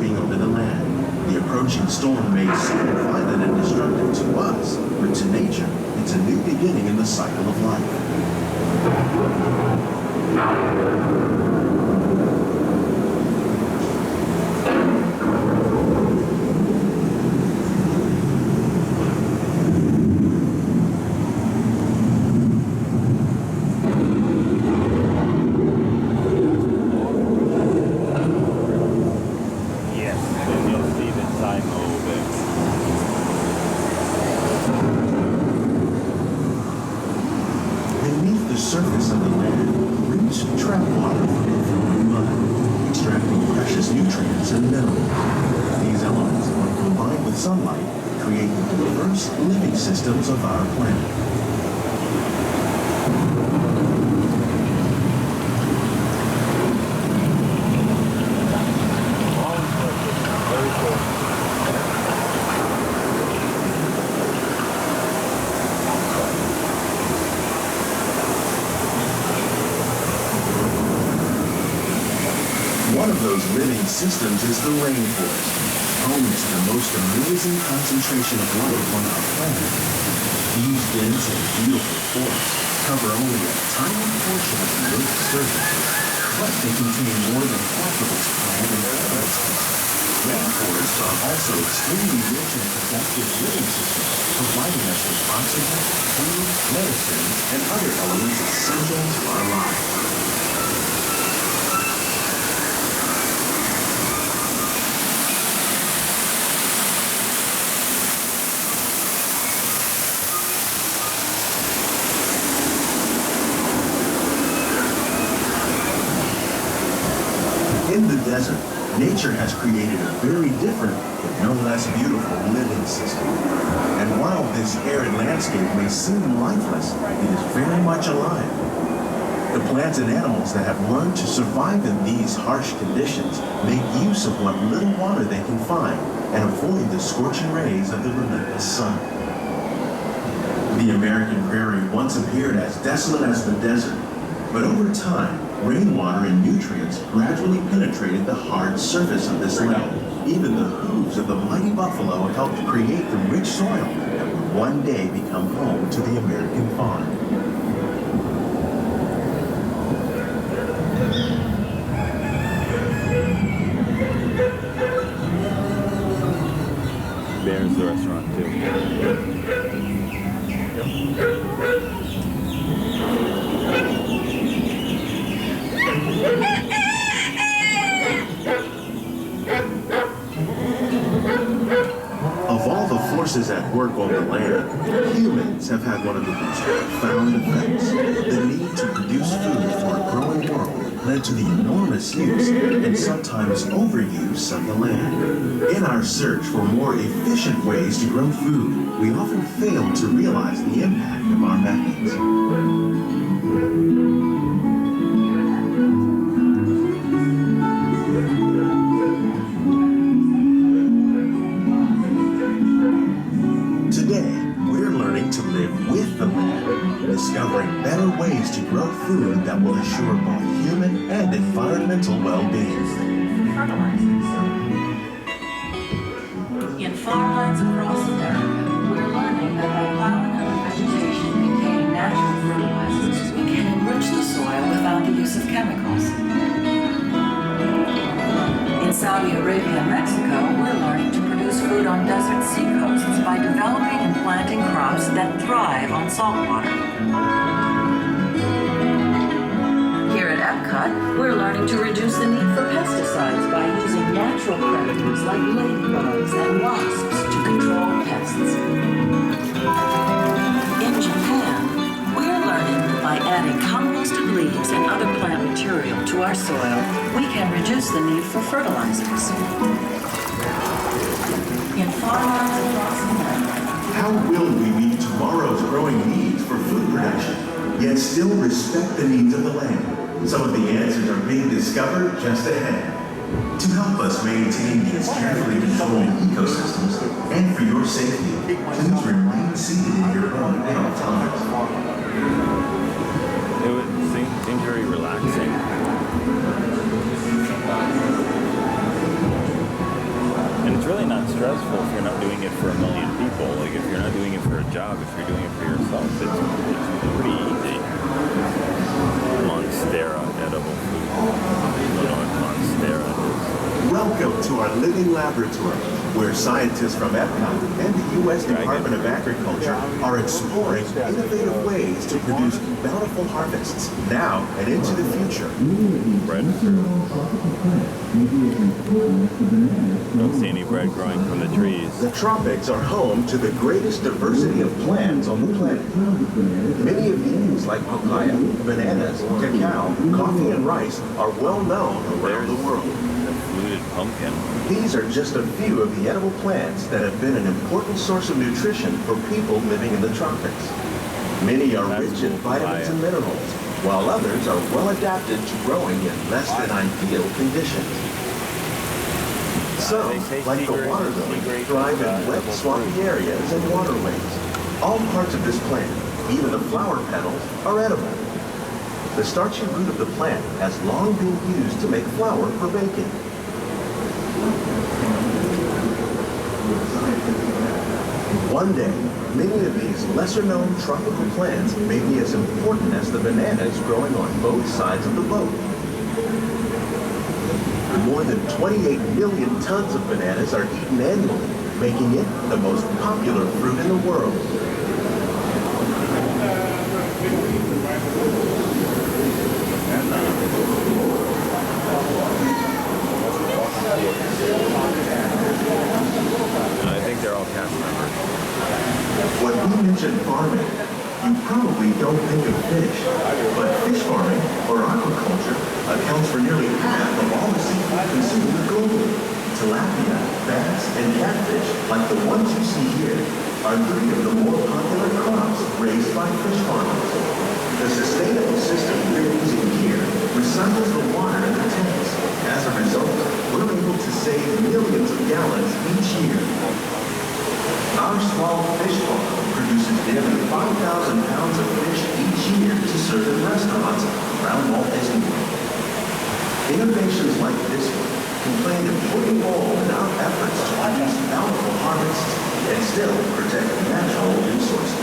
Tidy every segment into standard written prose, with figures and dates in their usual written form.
sweeping over the land. The approaching storm may seem violent and destructive to us, but to nature, it's a new beginning in the cycle of life. Surface of the land, roots trap water from the flowing mud, extracting precious nutrients and minerals. These elements, when combined with sunlight, create the diverse living systems of our planet. One of those living systems is the rainforest, home to the most amazing concentration of life on our planet. These dense and beautiful forests cover only a tiny portion of the Earth's surface, but they contain more than half of its plant and animal species. Rainforests are also extremely rich and productive living systems, providing us with oxygen, food, medicines, and other elements essential to our lives. In the desert, nature has created a very different, but no less beautiful living system. And while this arid landscape may seem lifeless, it is very much alive. The plants and animals that have learned to survive in these harsh conditions make use of what little water they can find and avoid the scorching rays of the relentless sun. The American prairie once appeared as desolate as the desert, but over time, rainwater and nutrients gradually penetrated the hard surface of this land. Even the hooves of the mighty buffalo helped create the rich soil that would one day become home to the American farm. There's the restaurant too. Of all the forces at work on the land, humans have had one of the most profound effects. The need to produce food for a growing world led to the enormous use and sometimes overuse of the land. In our search for more efficient ways to grow food, we often fail to realize the impact of our methods. Discovering better ways to grow food that will assure both human and environmental well-being. In farmlands across America, we're learning that by plowing under vegetation containing natural fertilizers, we can enrich the soil without the use of chemicals. In Saudi Arabia and Mexico, we're learning to produce food on desert seacoasts by developing and planting crops that thrive on salt water. Here at EPCOT, we're learning to reduce the need for pesticides by using natural predators like ladybugs and wasps to control pests. In Japan, we're learning that by adding composted leaves and other plant material to our soil, we can reduce the need for fertilizers. In farmlands across America, how will we meet tomorrow's growing needs for food production, yet still respect the needs of the land? Some of the answers are being discovered just ahead. To help us maintain these carefully controlled ecosystems, and for your safety, please remain seated in your own times. It would seem very relaxing. stressful if you're not doing it for a million people. Like if you're not doing it for a job, if you're doing it for yourself, it's pretty easy. Monstera edible food. I don't know what Monstera is. Welcome to our living laboratory, where scientists from EPCOT and the U.S. Department of Agriculture are exploring innovative ways to produce bountiful harvests now and into the future. Bread. Don't see any bread growing from the trees. The tropics are home to the greatest diversity of plants on the planet. Many of these, like papaya, bananas, cacao, coffee, and rice, are well known around the world. Fluted pumpkin. These are just a few of the edible plants that have been an important source of nutrition for people living in the tropics. Many are rich in vitamins and minerals, while others are well adapted to growing in less than ideal conditions. Some, like the water lily, thrive in wet, swampy areas and waterways. All parts of this plant, even the flower petals, are edible. The starchy root of the plant has long been used to make flour for baking. One day, many of these lesser-known tropical plants may be as important as the bananas growing on both sides of the boat. More than 28 million tons of bananas are eaten annually, making it the most popular fruit in the world. I think they're all cast members. When we mention farming, you probably don't think of fish, but fish farming, or aquaculture, accounts for nearly half of all the seafood consumed globally. Tilapia, bass, and catfish, like the ones you see here, are three of the more popular crops raised by fish farmers. The sustainable system we're using here recycles the water in the tanks. As a result, we're able to save millions of gallons each year. Our small fish farm produces nearly 5,000 pounds of fish each year to serve in restaurants around Walt Disney World. Innovations like this one can play an important role in our efforts to produce bountiful harvests and still protect natural resources.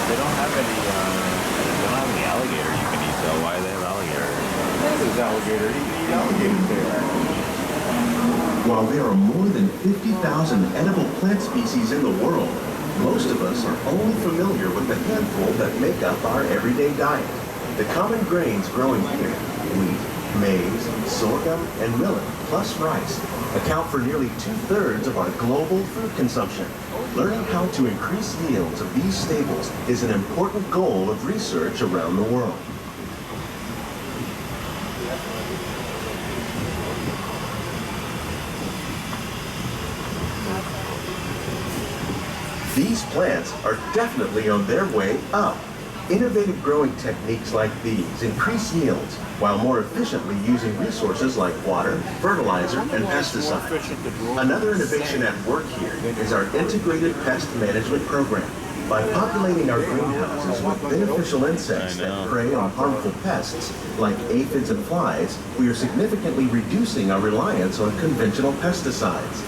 They don't have any alligator you can eat though. Why do they have alligator? There's alligator. You can eat alligator there. While there are more than 50,000 edible plant species in the world, most of us are only familiar with the handful that make up our everyday diet. The common grains growing here, wheat, maize, sorghum, and millet, plus rice, account for nearly 2/3 of our global food consumption. Learning how to increase yields of these staples is an important goal of research around the world. These plants are definitely on their way up. Innovative growing techniques like these increase yields while more efficiently using resources like water, fertilizer, and pesticides. Another innovation at work here is our integrated pest management program. By populating our greenhouses with beneficial insects that prey on harmful pests like aphids and flies, we are significantly reducing our reliance on conventional pesticides.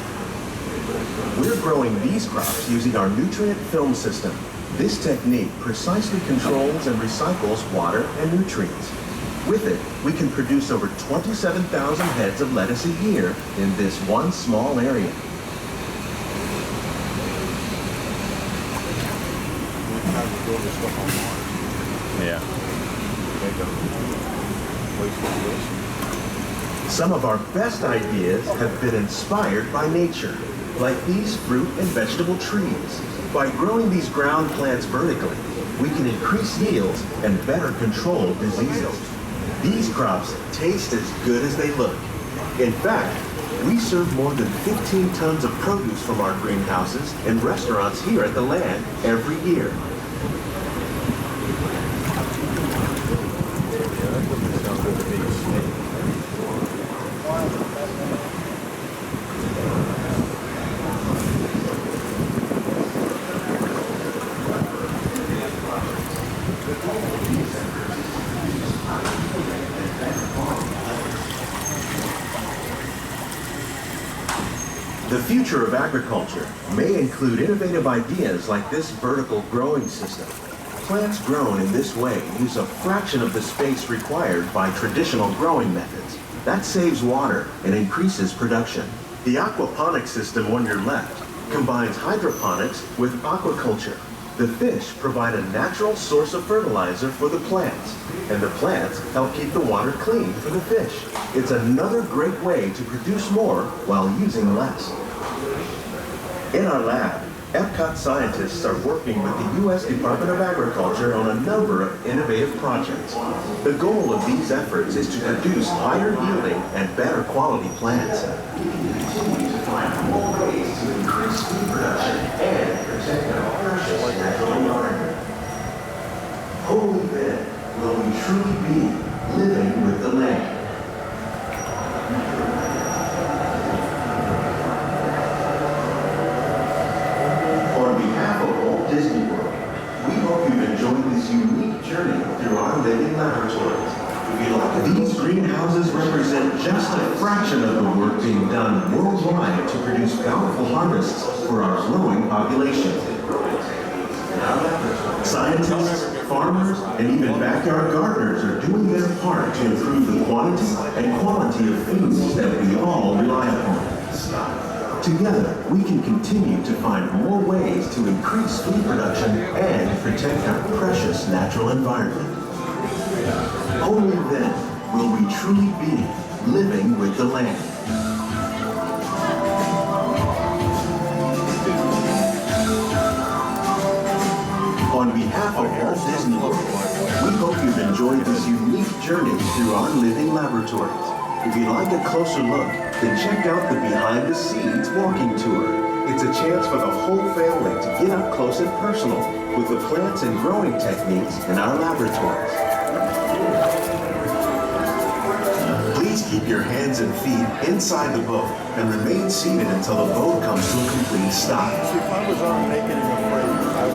We're growing these crops using our nutrient film system. This technique precisely controls and recycles water and nutrients. With it, we can produce over 27,000 heads of lettuce a year in this one small area. Yeah. Some of our best ideas have been inspired by nature, like these fruit and vegetable trees. By growing these ground plants vertically, we can increase yields and better control diseases. These crops taste as good as they look. In fact, we serve more than 15 tons of produce from our greenhouses in restaurants here at the land every year. future of agriculture may include innovative ideas like this vertical growing system. Plants grown in this way use a fraction of the space required by traditional growing methods. That saves water and increases production. The aquaponics system on your left combines hydroponics with aquaculture. The fish provide a natural source of fertilizer for the plants, and the plants help keep the water clean for the fish. It's another great way to produce more while using less. In our lab, EPCOT scientists are working with the U.S. Department of Agriculture on a number of innovative projects. The goal of these efforts is to produce higher yielding and better quality plants. We continue to find more ways to increase food production and protect our precious natural environment. Only then will we truly be living with the land. Disney World. We hope you've enjoyed this unique journey through our living laboratories. These greenhouses represent just a fraction of the work being done worldwide to produce bountiful harvests for our growing population. Scientists, farmers, and even backyard gardeners are doing their part to improve the quantity and quality of foods that we all rely upon. Together, we can continue to find more ways to increase food production and protect our precious natural environment. Only then will we truly be living with the land. On behalf of Walt Disney World, we hope you've enjoyed this unique journey through our living laboratories. If you'd like a closer look, then check out the Behind the Scenes walking tour. It's a chance for the whole family to get up close and personal with the plants and growing techniques in our laboratories. Please keep your hands and feet inside the boat and remain seated until the boat comes to a complete stop. See, if I was on making